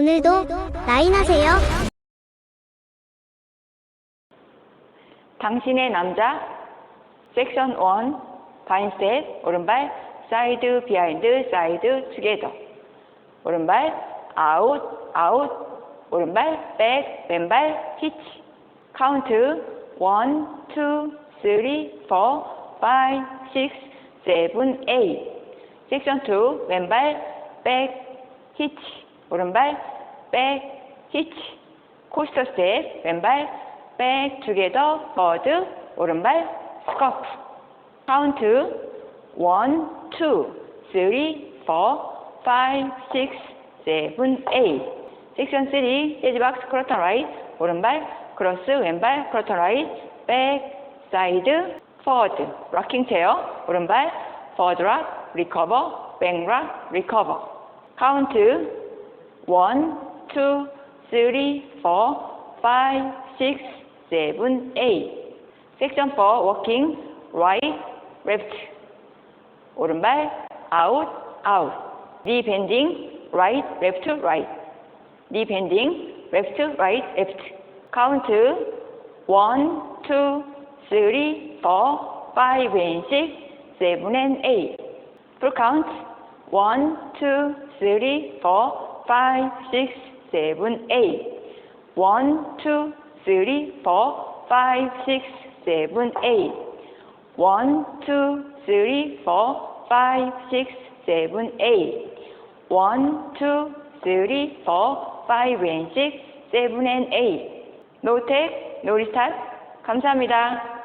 오늘도 라인하세요. 당신의 남자 섹션 1 바인스텝 오른발 사이드 비하인드 사이드 투게더 오른발 아웃 아웃 오른발 백 왼발 히치 카운트 1, 2, 3, 4, 5, 6, 7, 8 섹션 2 왼발 백 히치 오른발 백 히치 코스터 스텝 왼발 백 투게더 버드 오른발 스커프 카운트 1, 2, 3, 4, 5, 6, 7, 8 섹션 3 재즈박스 크로턴 라이트 오른발 크로스 왼발 크로턴 라이트 백 사이드 포워드 락킹 체어 오른발 포워드 락 리커버 백 락 리커버 카운트 1, 2, 3, 4, 5, 6, 7, 8 섹션 4 워킹 right, left 오른발 out, out knee bending right, left, right knee bending left, right, left 카운트 1, 2, 3, 4, 5 and 6, 7 and 8 풀 카운트 1, 2, 3, 4, 5, 6, 7, 8 1, 2, 3, 4, 5, 6, 7, 8 1, 2, 3, 4, 5, 6, 7, 8 1, 2, 3, 4, 5 and 6, 7 and 8 No take, no restart 감사합니다.